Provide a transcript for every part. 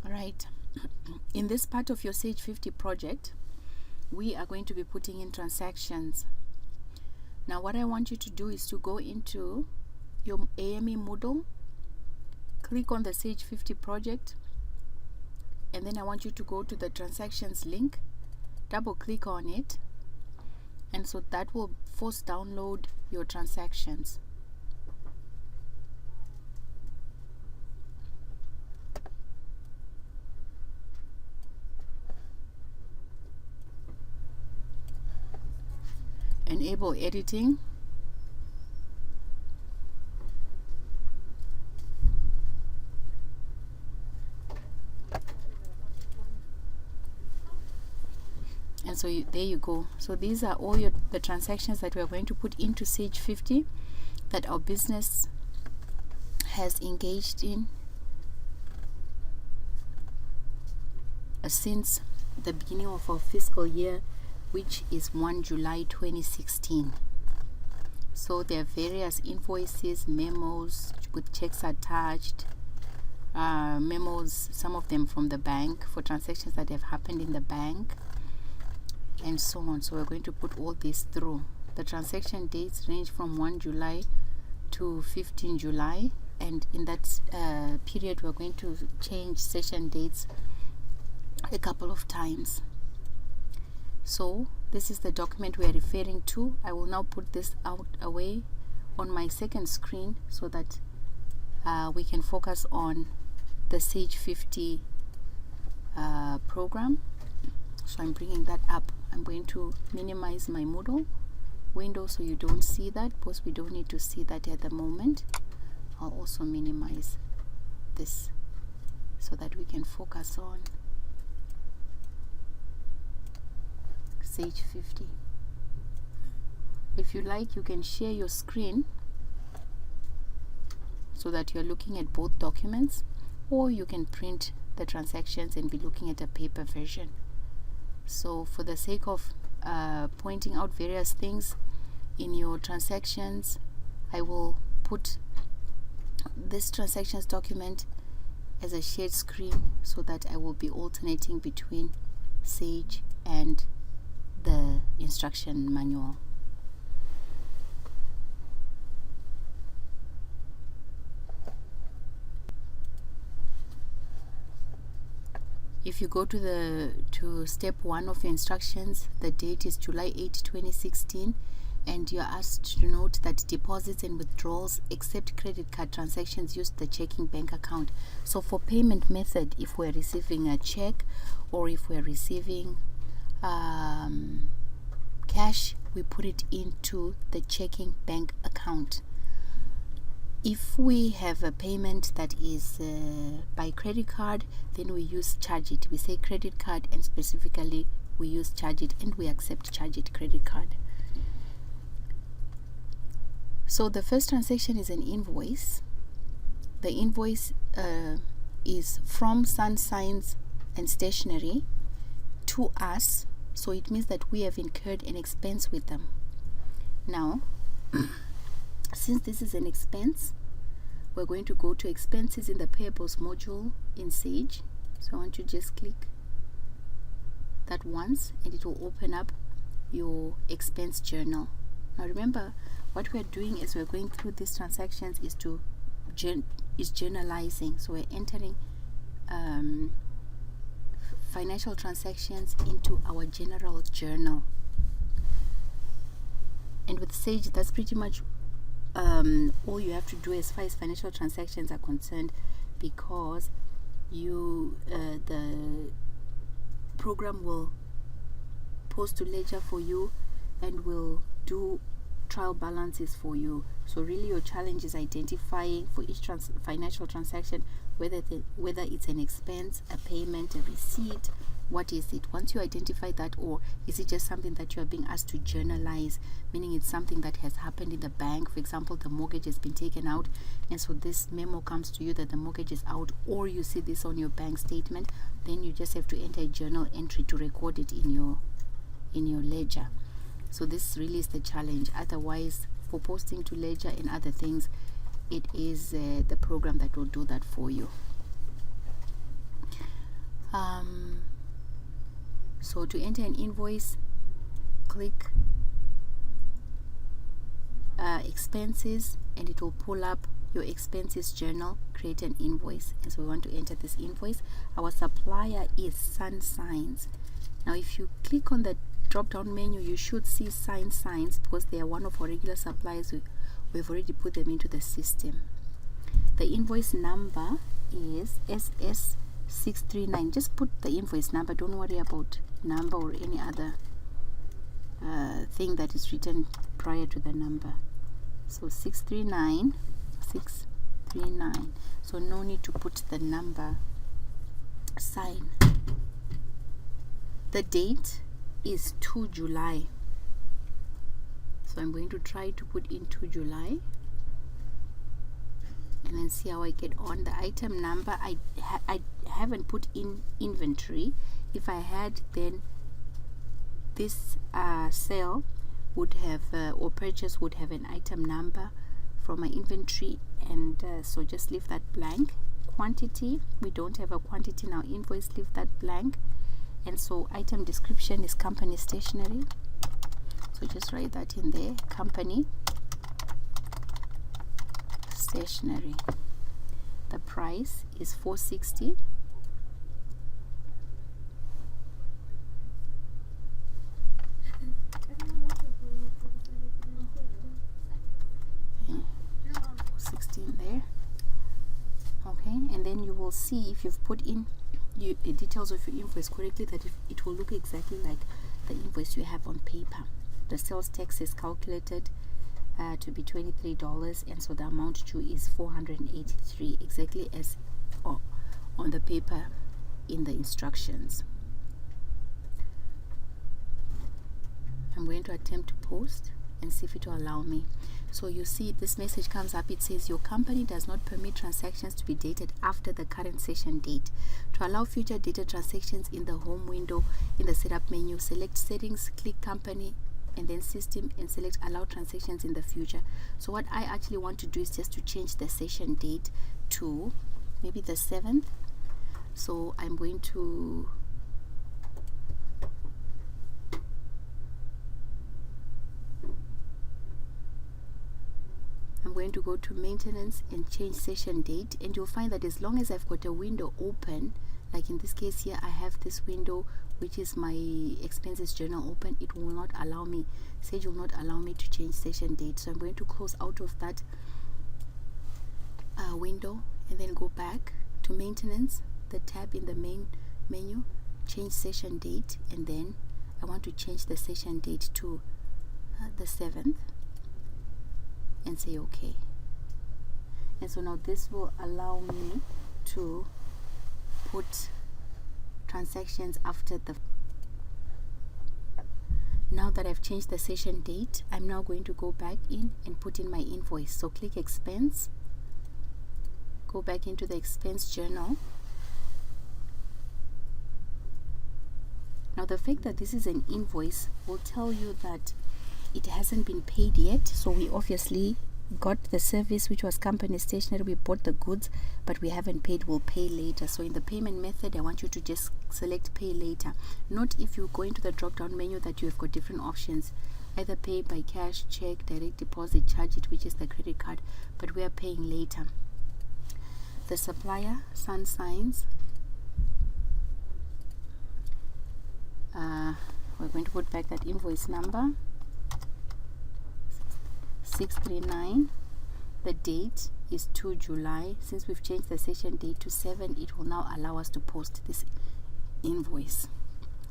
Right. In this part of your Sage 50 project, we are going to be putting in transactions. Now what I want you to do is to go into your AME Moodle, click on the Sage 50 project, and then I want you to go to the transactions link, double click on it, and so that will force download your transactions. Enable editing. And so there you go. So these are all the transactions that we are going to put into Sage 50 that our business has engaged in since the beginning of our fiscal year, which is 1 July 2016. So there are various invoices, memos with checks attached, memos, some of them from the bank for transactions that have happened in the bank, and so on. So we're going to put all this through. The transaction dates range from 1 July to 15 July, and in that period we're going to change session dates a couple of times. So this is the document we are referring to. I will now put this out away on my second screen so that we can focus on the Sage 50 program. So I'm bringing that up. I'm going to minimize my Moodle window so you don't see that, because we don't need to see that at the moment. I'll also minimize this so that we can focus on Sage 50. If you like, you can share your screen so that you're looking at both documents, or you can print the transactions and be looking at a paper version. So for the sake of pointing out various things in your transactions, I will put this transactions document as a shared screen so that I will be alternating between Sage and the instruction manual. If you go to step 1 of your instructions, the date is July 8, 2016, and you're asked to note that deposits and withdrawals except credit card transactions use the checking bank account. So for payment method, if we're receiving a check or if we're receiving cash, we put it into the checking bank account. If we have a payment that is by credit card, then we use Charge It. We say credit card, and specifically we use Charge It, and we accept Charge It credit card. So the first transaction is an invoice. The invoice is from Sun Signs and Stationery to us, so it means that we have incurred an expense with them. Now since this is an expense, we're going to go to expenses in the payables module in Sage. So I want you to just click that once and it will open up your expense journal. Now remember, what we're doing as we're going through these transactions is journalizing. So we're entering financial transactions into our general journal. And with Sage, that's pretty much all you have to do as far as financial transactions are concerned, because the program will post to Ledger for you and will do trial balances for you. So really your challenge is identifying for each financial transaction whether it's an expense, a payment, a receipt. What is it? Once you identify that, or is it just something that you are being asked to journalize, meaning it's something that has happened in the bank. For example, the mortgage has been taken out, and so this memo comes to you that the mortgage is out, or you see this on your bank statement, then you just have to enter a journal entry to record it in your ledger. So this really is the challenge. Otherwise, for posting to Ledger and other things, it is the program that will do that for you. So to enter an invoice, click expenses, and it will pull up your expenses journal, create an invoice. And so we want to enter this invoice. Our supplier is Sun Signs. Now if you click on the drop down menu, you should see Sun Signs because they are one of our regular suppliers. We've already put them into the system. The invoice number is SS639. Just put the invoice number, don't worry about number or any other thing that is written prior to the number. So 639. So no need to put the number sign. The date is 2 July. So I'm going to try to put in 2 July and then see how I get on. The item number, I haven't put in inventory. If I had, then this sale would have or purchase would have an item number from my inventory, and so just leave that blank. Quantity, we don't have a quantity in our invoice, leave that blank. And so item description is company stationery, so just write that in there, company stationery. The price is $460. There. Okay, and then you will see if you've put in the details of your invoice correctly, that it will look exactly like the invoice you have on paper. The sales tax is calculated to be $23, and so the amount due is $483, exactly as on the paper in the instructions. I'm going to attempt to post and see if it will allow me. So you see this message comes up. It says your company does not permit transactions to be dated after the current session date. To allow future dated transactions, in the home window in the setup menu, select settings, click company and then system, and select allow transactions in the future. So what I actually want to do is just to change the session date to maybe the 7th. So I'm going to go to maintenance and change session date, and you'll find that as long as I've got a window open, like in this case here, I have this window which is my expenses journal open, it will not allow me, Sage will not allow me to change session date. So I'm going to close out of that window and then go back to maintenance, the tab in the main menu, change session date, and then I want to change the session date to the 7th and say OK. And so now this will allow me to put transactions after the. Now that I've changed the session date, I'm now going to go back in and put in my invoice. So click expense, go back into the expense journal. Now the fact that this is an invoice will tell you that it hasn't been paid yet. So we obviously got the service, which was company stationery, we bought the goods, but we haven't paid. We'll pay later. So in the payment method, I want you to just select pay later. Note if you go into the drop down menu that you've got different options, either pay by cash, check, direct deposit, charge it, which is the credit card, but we are paying later. The supplier, Sun Signs, we're going to put back that invoice number 639. The date is 2 July. Since we've changed the session date to 7, it will now allow us to post this invoice.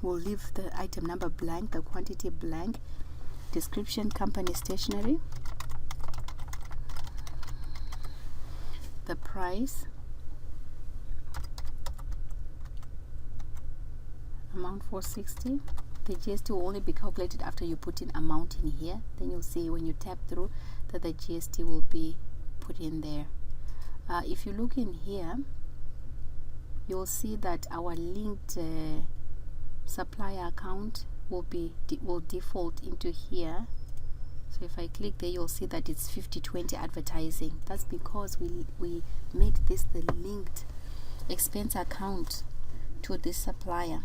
We'll leave the item number blank, the quantity blank, description company stationery, the price, amount 460. The GST will only be calculated after you put in amount in here. Then you'll see when you tap through that the GST will be put in there. If you look in here, you'll see that our linked supplier account will default into here. So if I click there, you'll see that it's 50/20 advertising. That's because we made this the linked expense account to this supplier.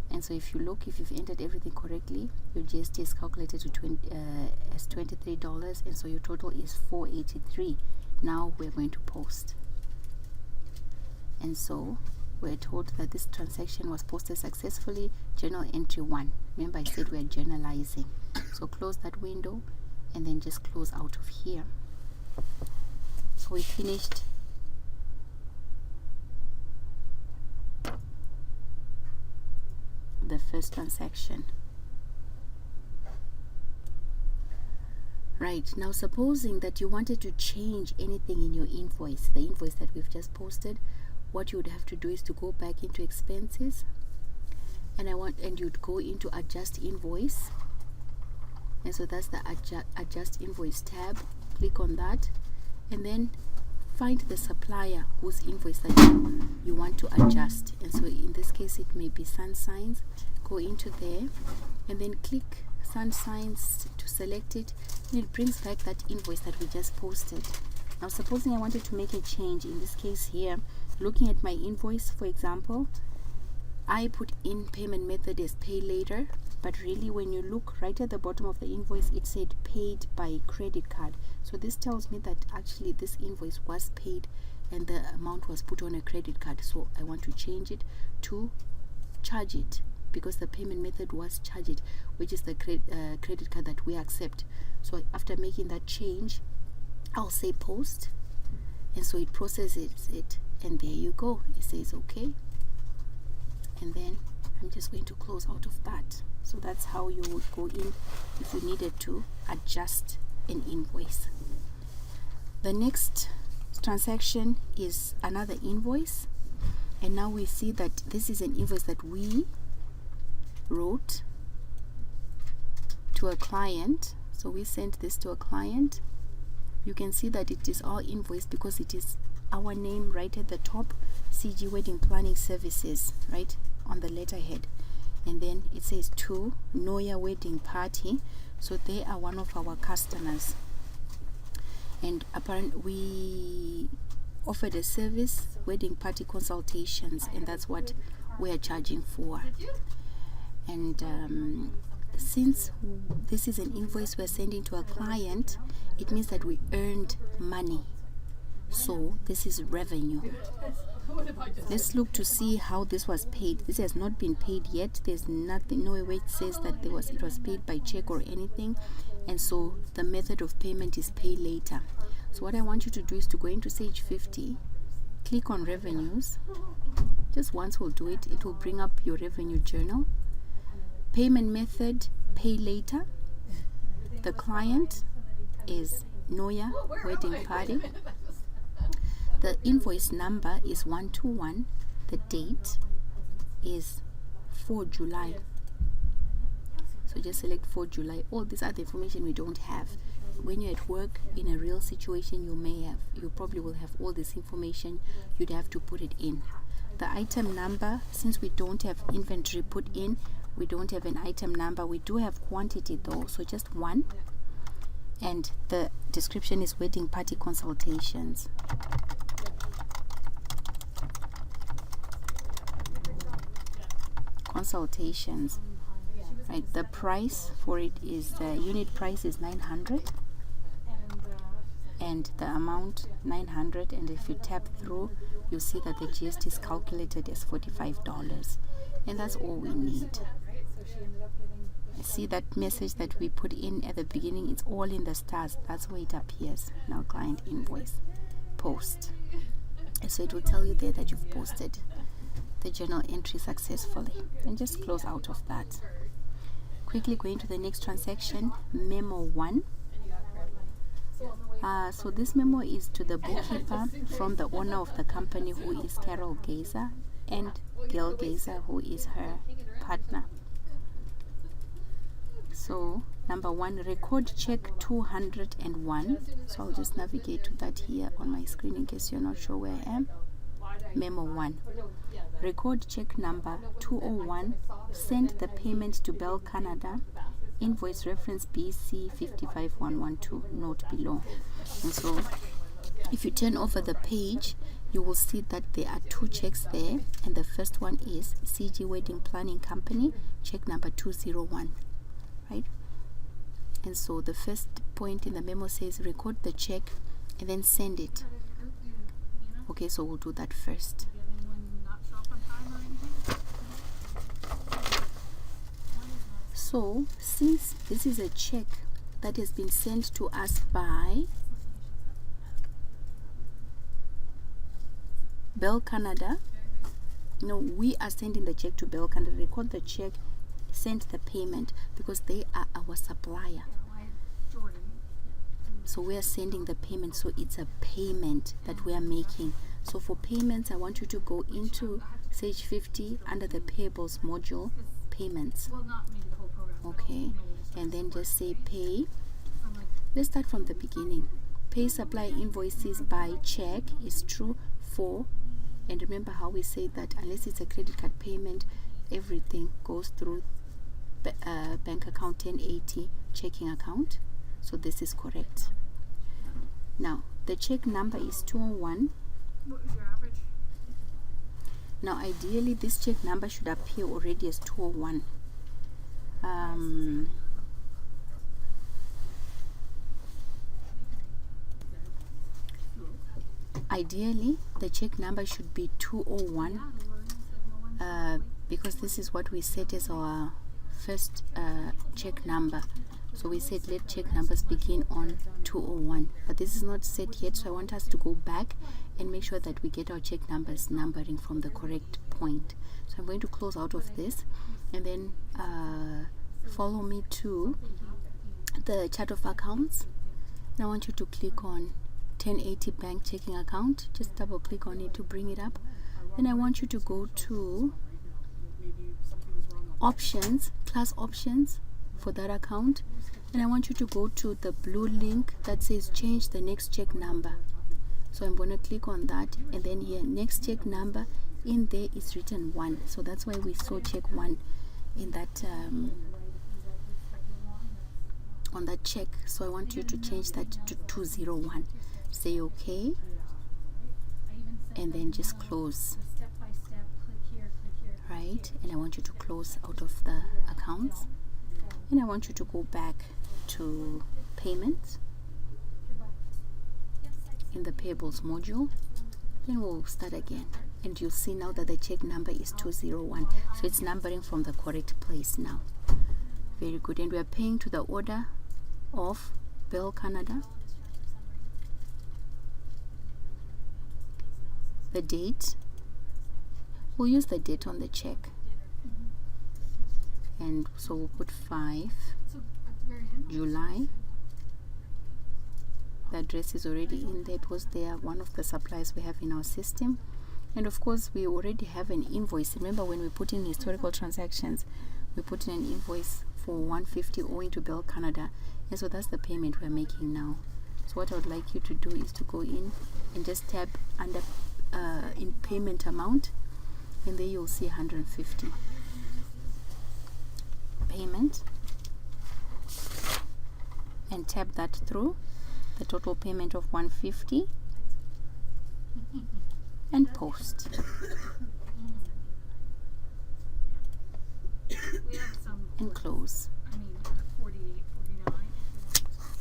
And so if you look, if you've entered everything correctly, your GST is calculated to as $23, and so your total is $483. Now we're going to post. And so we're told that this transaction was posted successfully, journal entry 1. Remember I said we're journalizing. So close that window and then just close out of here. So we finished the first transaction. Right, now supposing that you wanted to change anything in your invoice, the invoice that we've just posted, what you would have to do is to go back into expenses, and you'd go into adjust invoice, and so that's the adjust invoice tab. Click on that and then find the supplier whose invoice that you want to adjust. And so in this case it may be SunSigns. Go into there and then click SunSigns to select it, and it brings back that invoice that we just posted. Now supposing I wanted to make a change, in this case here, looking at my invoice, for example, I put in payment method as pay later, but really when you look right at the bottom of the invoice, it said paid by credit card. So this tells me that actually this invoice was paid and the amount was put on a credit card. So I want to change it to charge it, because the payment method was charge it, which is the credit card that we accept. So after making that change, I'll say post, and so it processes it, and there you go, it says okay. And then I'm just going to close out of that. So that's how you would go in if you needed to adjust an invoice. The next transaction is another invoice, and now we see that this is an invoice that we wrote to a client. So we sent this to a client. You can see that it is our invoice because it is our name right at the top, CG Wedding Planning Services, right on the letterhead, and then it says to Noya Wedding Party. So they are one of our customers, and apparently we offered a service, wedding party consultations, and that's what we are charging for. And since this is an invoice we're sending to a client, it means that we earned money. So this is revenue. Let's look to see how this was paid. This has not been paid yet. There's nothing, no way it says that it was paid by check or anything. And so the method of payment is pay later. So what I want you to do is to go into Sage 50, click on revenues. Just once will do it. It will bring up your revenue journal. Payment method, pay later. The client is Noya Wedding Party. The invoice number is 121. The date is 4 July. So just select 4 July. All this other information we don't have. When you're at work in a real situation, you probably will have all this information. You'd have to put it in. The item number, since we don't have inventory put in, we don't have an item number. We do have quantity though, so just one. And the description is wedding party consultations. Consultations, right? The price for it is, the unit price is 900, and the amount 900. And if you tap through, you'll see that the GST is calculated as $45, and that's all we need. See that message that we put in at the beginning, it's all in the stars. That's where it appears. Now client invoice, post, and so it will tell you there that you've posted the journal entry successfully, and just close out of that. Quickly going to the next transaction, memo 1. So this memo is to the bookkeeper from the owner of the company, who is Carol Gazer, and Gail Gazer, who is her partner. So number 1, record check 201. So I'll just navigate to that here on my screen in case you're not sure where I am. Memo 1, record check number 201, send the payment to Bell Canada, invoice reference BC 55112, note below. And so If you turn over the page, you will see that there are 2 checks there, and the first one is CG Wedding Planning Company, check number 201, right? And so the first point in the memo says record the check and then send it. Okay, so we'll do that first. So since this is a check that has been sent to us by Bell Canada, we are sending the check to Bell Canada. Record the check, send the payment, because they are our supplier. So we are sending the payment, so it's a payment that we are making. So for payments, I want you to go into Sage 50 under the payables module, payments. Okay, and then just say pay. Let's start from the beginning. Pay supplier invoices by check is true for, and remember how we say that unless it's a credit card payment, everything goes through bank account 1080 checking account. So this is correct. Now the check number is 201. What was your average? Now ideally this check number should appear already as 201. Ideally the check number should be 201, because this is what we set as our first check number. So we said let check numbers begin on 201, but this is not set yet, so I want us to go back and make sure that we get our check numbers numbering from the correct point. So I'm going to close out of this, and then follow me to the chart of accounts, and I want you to click on 1080 bank checking account. Just double click on it to bring it up. Then I want you to go to options, class options for that account, and I want you to go to the blue link that says change the next check number. So I'm going to click on that, and then here next check number, in there is written 1, so that's why we saw check 1 in that on that check. So I want you to change that to 201. Say okay, and then just close, right? And I want you to close out of the accounts, and I want you to go back to payments in the payables module. Then we'll start again, and you'll see now that the check number is 201, so it's numbering from the correct place now. Very good. And we are paying to the order of Bell Canada. The date, we'll use the date on the check, and so we'll put 5 July. The address is already in there because they are one of the suppliers we have in our system, and of course we already have an invoice. Remember when we put in historical transactions, we put in an invoice for 150 owing to Bell Canada, and so that's the payment we're making now. So what I would like you to do is to go in and just tab under in payment amount, and there you'll see 150 payment, and tab that through the total payment of 150 and post. And close. 48, 49.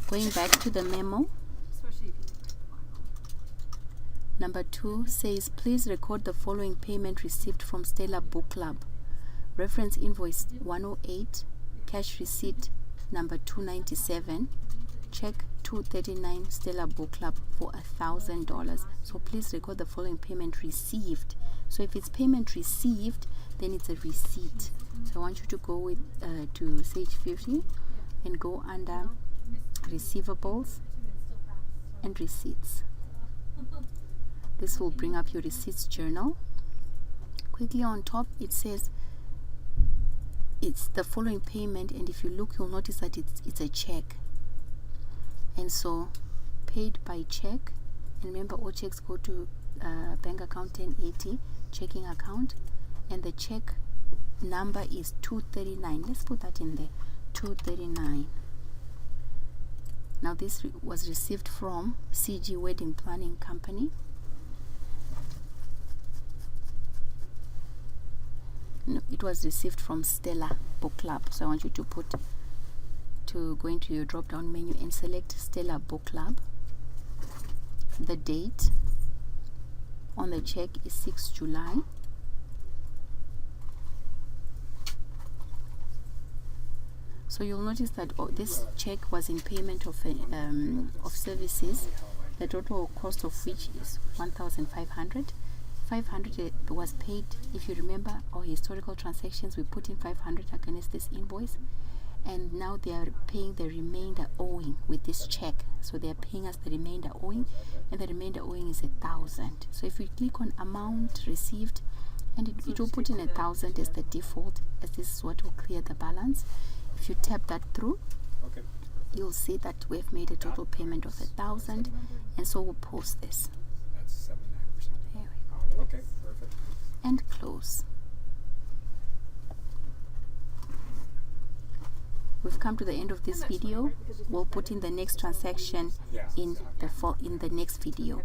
Going back to the memo, number 2 says please record the following payment received from Stella Book Club. Reference invoice 108, cash receipt number 297, check 239 Stella Book Club for $1,000. So please record the following payment received. So if it's payment received, then it's a receipt. So I want you to go with to Sage 50 and go under receivables and receipts. This will bring up your receipts journal. Quickly on top it says it's the following payment, and if you look you'll notice that it's a check, and so paid by check. And remember all checks go to bank account 1080 checking account, and the check number is 239. Let's put that in there, 239. Now this was received from CG Wedding Planning Company. No, it was received from Stella Book Club. So I want you to go into your drop down menu and select Stella Book Club. The date on the check is 6 July. So you'll notice that this check was in payment of services, the total cost of which is 1,500. 500 was paid. If you remember our historical transactions, we put in 500 against this invoice, and now they are paying the remainder owing with this check. So they are paying us the remainder owing, and the remainder owing is 1,000. So if we click on amount received, and it will put in 1,000 as the default, as this is what will clear the balance. If you tap that through, you'll see that we've made a total payment of 1,000, and so we'll post this. That's 79%. There we go. Okay, perfect. And close. We've come to the end of this video. We'll put in the next transaction in the next video.